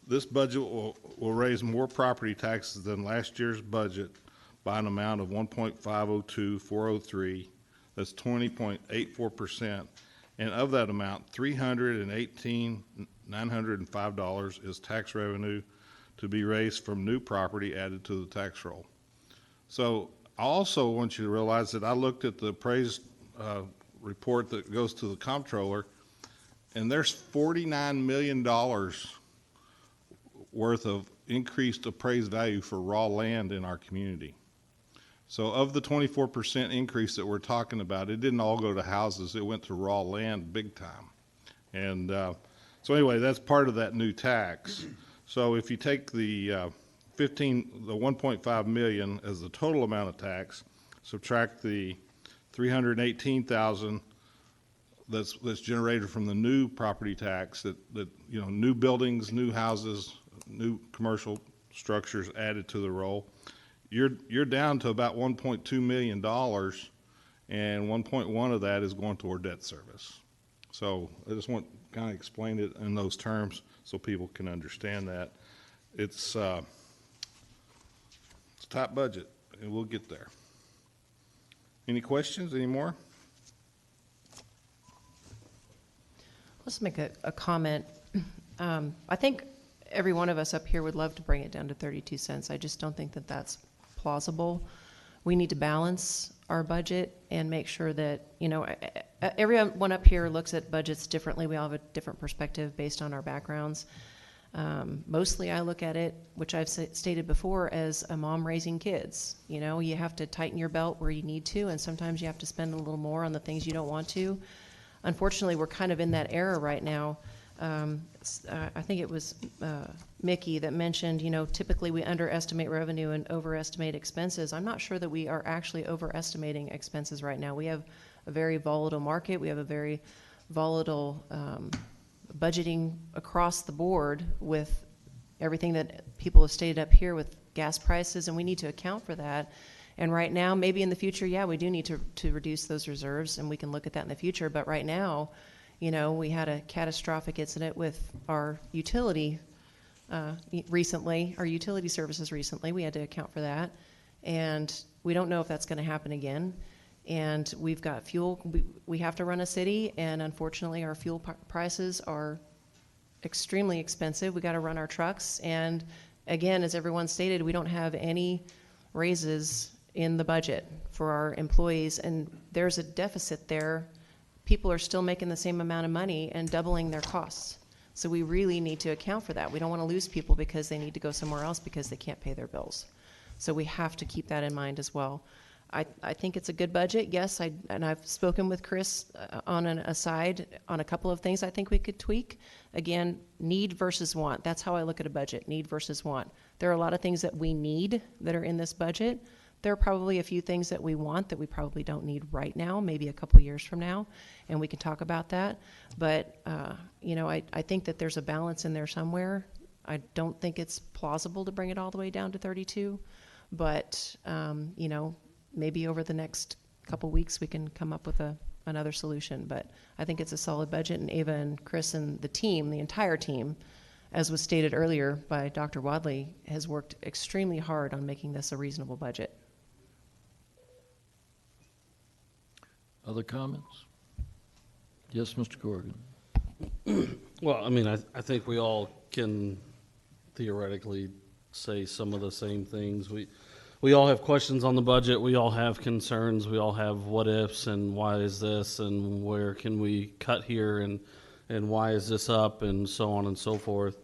This budget will raise more property taxes than last year's budget by an amount of 1.502403. That's 20.84%. And of that amount, $318,905 is tax revenue to be raised from new property added to the tax roll. So I also want you to realize that I looked at the appraised report that goes to the comptroller, and there's $49 million worth of increased appraised value for raw land in our community. So of the 24% increase that we're talking about, it didn't all go to houses, it went to raw land big time. And so anyway, that's part of that new tax. So if you take the 1.5 million as the total amount of tax, subtract the 318,000 that's generated from the new property tax, that new buildings, new houses, new commercial structures added to the roll, you're down to about $1.2 million, and 1.1 of that is going toward debt service. So I just want to kind of explain it in those terms so people can understand that. It's a tight budget, and we'll get there. Any questions? Any more? Let's make a comment. I think every one of us up here would love to bring it down to 32 cents. I just don't think that that's plausible. We need to balance our budget and make sure that, everyone up here looks at budgets differently. We all have a different perspective based on our backgrounds. Mostly I look at it, which I've stated before, as a mom raising kids. You have to tighten your belt where you need to, and sometimes you have to spend a little more on the things you don't want to. Unfortunately, we're kind of in that era right now. I think it was Mickey that mentioned, typically we underestimate revenue and overestimate expenses. I'm not sure that we are actually overestimating expenses right now. We have a very volatile market. We have a very volatile budgeting across the board with everything that people have stated up here with gas prices, and we need to account for that. And right now, maybe in the future, yeah, we do need to reduce those reserves, and we can look at that in the future. But right now, we had a catastrophic incident with our utility recently, our utility services recently. We had to account for that. And we don't know if that's going to happen again. And we've got fuel. We have to run a city, and unfortunately, our fuel prices are extremely expensive. We got to run our trucks. And again, as everyone stated, we don't have any raises in the budget for our employees. And there's a deficit there. People are still making the same amount of money and doubling their costs. So we really need to account for that. We don't want to lose people because they need to go somewhere else because they can't pay their bills. So we have to keep that in mind as well. I think it's a good budget, yes, and I've spoken with Chris on an aside on a couple of things I think we could tweak. Again, need versus want. That's how I look at a budget, need versus want. There are a lot of things that we need that are in this budget. There are probably a few things that we want that we probably don't need right now, maybe a couple years from now, and we can talk about that. But, I think that there's a balance in there somewhere. I don't think it's plausible to bring it all the way down to 32, but, maybe over the next couple weeks we can come up with another solution. But I think it's a solid budget, and Ava and Chris and the team, the entire team, as was stated earlier by Dr. Wadley, has worked extremely hard on making this a reasonable budget. Other comments? Yes, Mr. Corrigan. Well, I think we all can theoretically say some of the same things. We all have questions on the budget. We all have concerns. We all have what ifs and why is this and where can we cut here and why is this up and so on and so forth.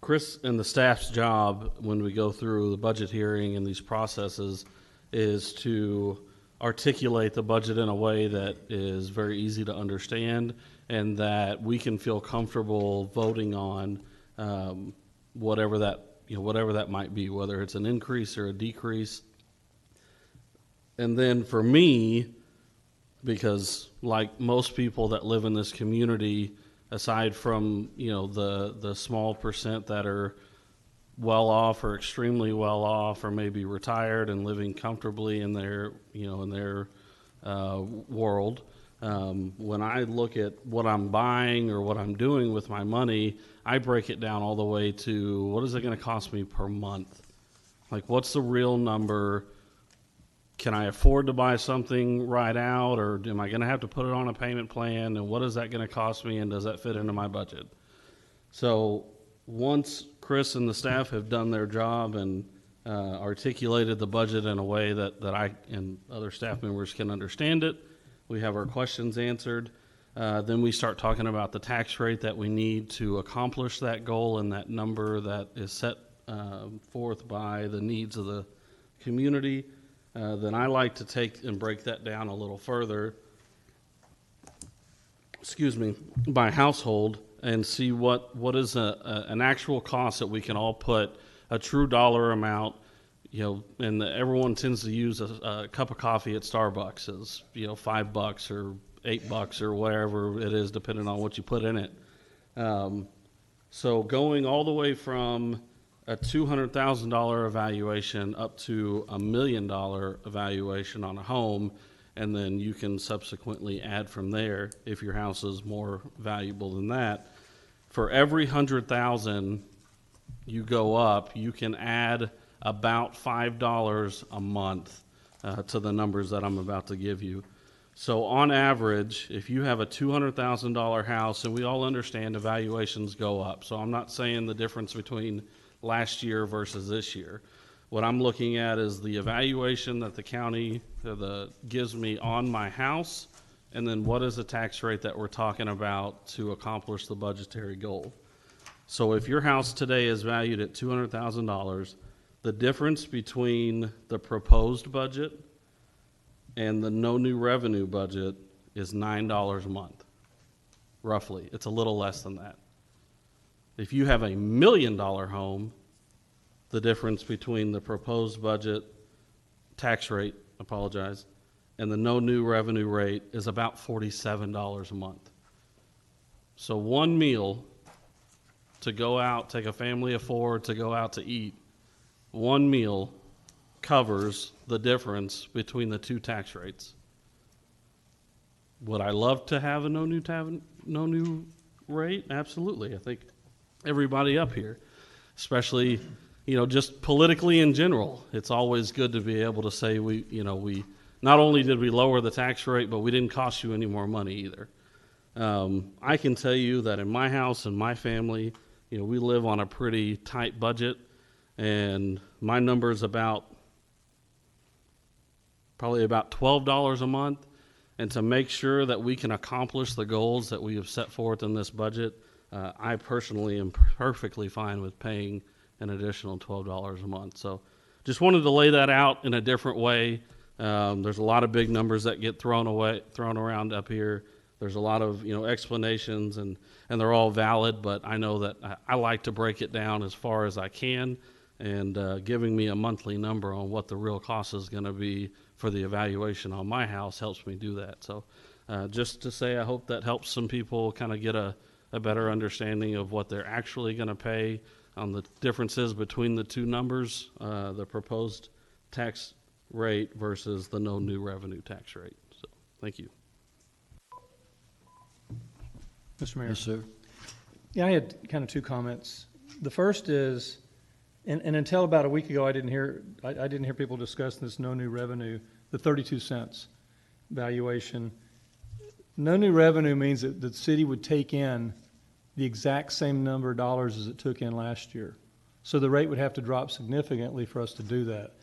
Chris and the staff's job when we go through the budget hearing and these processes is to articulate the budget in a way that is very easy to understand and that we can feel comfortable voting on whatever that might be, whether it's an increase or a decrease. And then for me, because like most people that live in this community, aside from the small percent that are well off or extremely well off or maybe retired and living comfortably in their world, when I look at what I'm buying or what I'm doing with my money, I break it down all the way to what is it going to cost me per month? Like, what's the real number? Can I afford to buy something right out, or am I going to have to put it on a payment plan? And what is that going to cost me, and does that fit into my budget? So once Chris and the staff have done their job and articulated the budget in a way that I and other staff members can understand it, we have our questions answered. Then we start talking about the tax rate that we need to accomplish that goal and that number that is set forth by the needs of the community. Then I like to take and break that down a little further, by household and see what is an actual cost that we can all put a true dollar amount. And everyone tends to use a cup of coffee at Starbucks as, $5 or $8 or whatever it is, depending on what you put in it. So going all the way from a $200,000 evaluation up to $1 million evaluation on a home, and then you can subsequently add from there if your house is more valuable than that. For every $100,000 you go up, you can add about $5 a month to the numbers that I'm about to give you. So on average, if you have a $200,000 house, and we all understand evaluations go up, so I'm not saying the difference between last year versus this year. What I'm looking at is the evaluation that the county gives me on my house, and then what is the tax rate that we're talking about to accomplish the budgetary goal. So if your house today is valued at $200,000, the difference between the proposed budget and the no new revenue budget is $9 a month, roughly. It's a little less than that. If you have $1 million home, the difference between the proposed budget tax rate, and the no new revenue rate is about $47 a month. So one meal to go out, take a family of 4 to go out to eat, one meal covers the difference between the two tax rates. Would I love to have a no new rate? Absolutely. I think everybody up here, especially, just politically in general, it's always good to be able to say we not only did we lower the tax rate, but we didn't cost you any more money either. I can tell you that in my house and my family, we live on a pretty tight budget, and my number is probably about $12 a month. And to make sure that we can accomplish the goals that we have set forth in this budget, I personally am perfectly fine with paying an additional $12 a month. So just wanted to lay that out in a different way. There's a lot of big numbers that get thrown around up here. There's a lot of explanations, and they're all valid. But I know that I like to break it down as far as I can, and giving me a monthly number on what the real cost is going to be for the evaluation on my house helps me do that. So just to say, I hope that helps some people kind of get a better understanding of what they're actually going to pay on the differences between the two numbers, the proposed tax rate versus the no new revenue tax rate. So thank you. Mr. Mayor. Yes, sir. Yeah, I had kind of two comments. The first is, and until about a week ago, I didn't hear people discuss this no new revenue, the 32 cents valuation. No new revenue means that the city would take in the exact same number of dollars as it took in last year. So the rate would have to drop significantly for us to do that.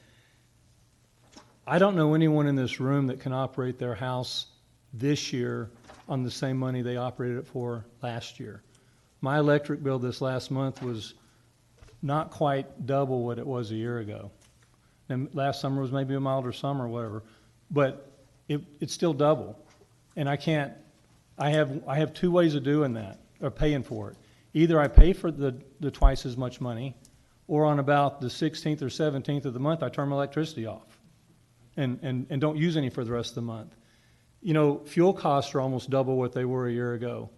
I don't know anyone in this room that can operate their house this year on the same money they operated it for last year. My electric bill this last month was not quite double what it was a year ago. And last summer was maybe a milder summer or whatever, but it's still double. And I have two ways of doing that, or paying for it. Either I pay for the twice as much money, or on about the 16th or 17th of the month, I turn my electricity off and don't use any for the rest of the month. Fuel costs are almost double what they were a year ago.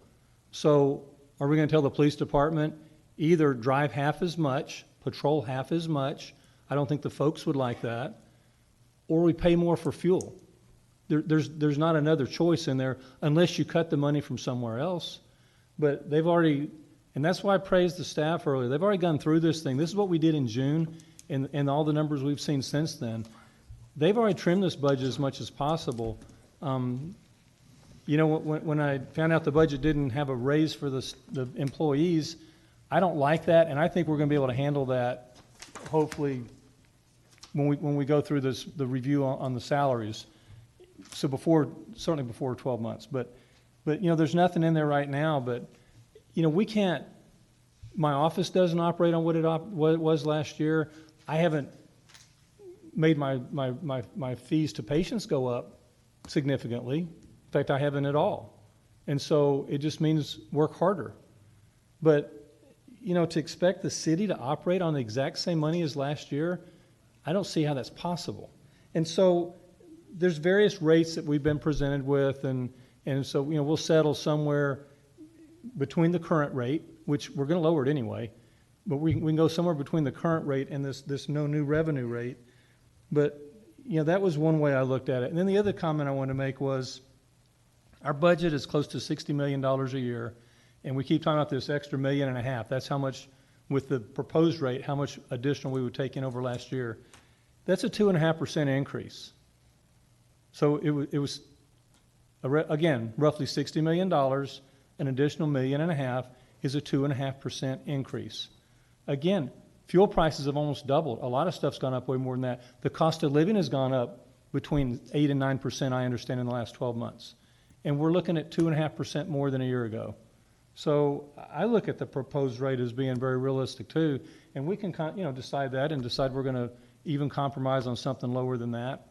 So are we going to tell the police department either drive half as much, patrol half as much? I don't think the folks would like that. Or we pay more for fuel. There's not another choice in there unless you cut the money from somewhere else. But they've already, and that's why I praised the staff earlier. They've already gone through this thing. This is what we did in June, and all the numbers we've seen since then. They've already trimmed this budget as much as possible. When I found out the budget didn't have a raise for the employees, I don't like that, and I think we're going to be able to handle that, hopefully, when we go through the review on the salaries. So certainly before 12 months. But there's nothing in there right now. But we can't. My office doesn't operate on what it was last year. I haven't made my fees to patients go up significantly. In fact, I haven't at all. And so it just means work harder. But, to expect the city to operate on the exact same money as last year, I don't see how that's possible. And so there's various rates that we've been presented with, and so, we'll settle somewhere between the current rate, which we're going to lower it anyway, but we can go somewhere between the current rate and this no new revenue rate. But, that was one way I looked at it. And then the other comment I wanted to make was our budget is close to $60 million a year, and we keep talking about this extra $1.5 million. That's how much, with the proposed rate, how much additional we would take in over last year. That's a 2.5% increase. So it was again, roughly $60 million. An additional $1.5 million is a 2.5% increase. Again, fuel prices have almost doubled. A lot of stuff's gone up way more than that. The cost of living has gone up between 8 and 9%, I understand, in the last 12 months. And we're looking at 2.5% more than a year ago. So I look at the proposed rate as being very realistic too. And we can decide that and decide we're going to even compromise on something lower than that.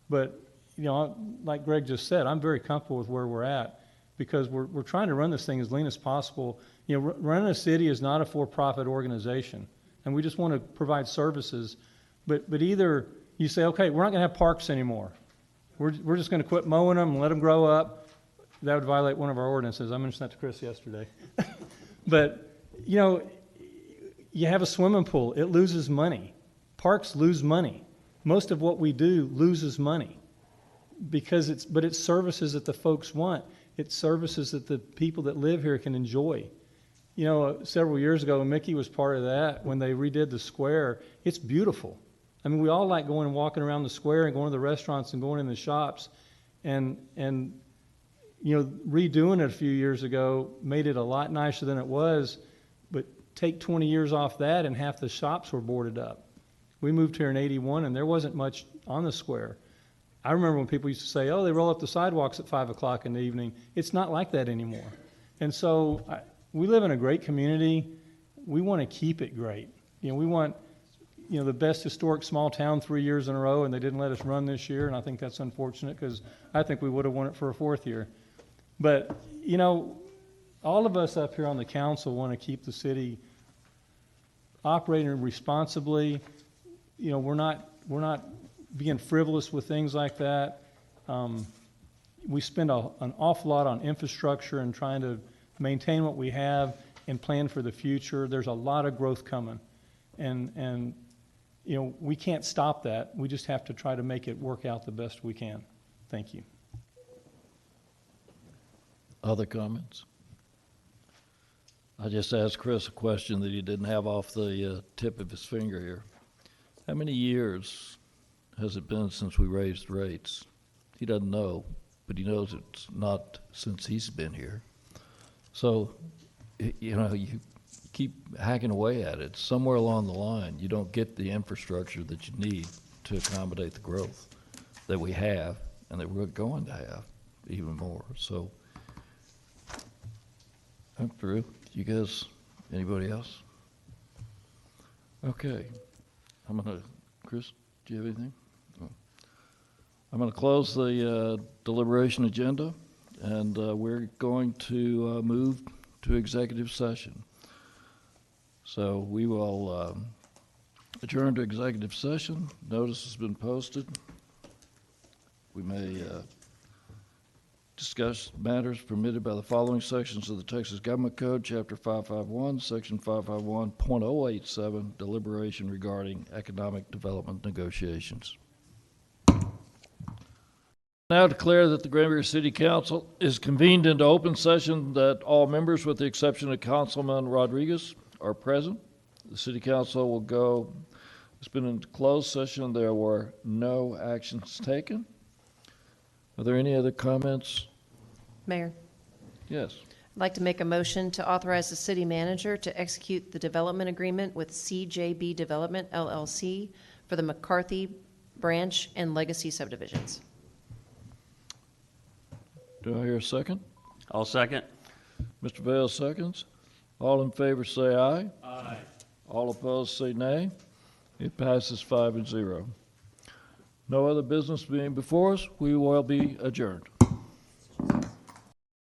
But, like Greg just said, I'm very comfortable with where we're at because we're trying to run this thing as lean as possible. Running a city is not a for-profit organization, and we just want to provide services. But either you say, okay, we're not going to have parks anymore. We're just going to quit mowing them and let them grow up. That would violate one of our ordinances. I mentioned that to Chris yesterday. But, you have a swimming pool. It loses money. Parks lose money. Most of what we do loses money because it's services that the folks want. It's services that the people that live here can enjoy. Several years ago, Mickey was part of that when they redid the square. It's beautiful. I mean, we all like going and walking around the square and going to the restaurants and going in the shops. And redoing it a few years ago made it a lot nicer than it was. But take 20 years off that and half the shops were boarded up. We moved here in '81 and there wasn't much on the square. I remember when people used to say, oh, they roll up the sidewalks at 5 o'clock in the evening. It's not like that anymore. And so we live in a great community. We want to keep it great. We want, the best historic small town 3 years in a row, and they didn't let us run this year, and I think that's unfortunate because I think we would have won it for a 4th year. But, all of us up here on the council want to keep the city operating responsibly. We're not being frivolous with things like that. We spend an awful lot on infrastructure and trying to maintain what we have and plan for the future. There's a lot of growth coming. And we can't stop that. We just have to try to make it work out the best we can. Thank you. Other comments? I just asked Chris a question that he didn't have off the tip of his finger here. How many years has it been since we raised rates? He doesn't know, but he knows it's not since he's been here. So, you keep hacking away at it. Somewhere along the line, you don't get the infrastructure that you need to accommodate the growth that we have and that we're going to have even more. So, I'm through. You guys, anybody else? Okay. Chris, do you have anything? No. I'm going to close the deliberation agenda, and we're going to move to executive session. So we will adjourn to executive session. Notice has been posted. We may discuss matters permitted by the following sections of the Texas Government Code, Chapter 551, Section 551.087, deliberation regarding economic development negotiations. Now declare that the Granbury City Council is convened into open session, that all members, with the exception of Councilman Rodriguez, are present. The City Council will go, it's been in closed session. There were no actions taken. Are there any other comments? Mayor, Yes. I'd like to make a motion to authorize the city manager to execute the development agreement with CJB Development, LLC for the McCarthy Branch and Legacy subdivisions. Do I hear a second? I'll second. Mr. Vale seconds. All in favor say aye. Aye. All opposed say nay. It passes 5-0. No other business being before us, we will be adjourned.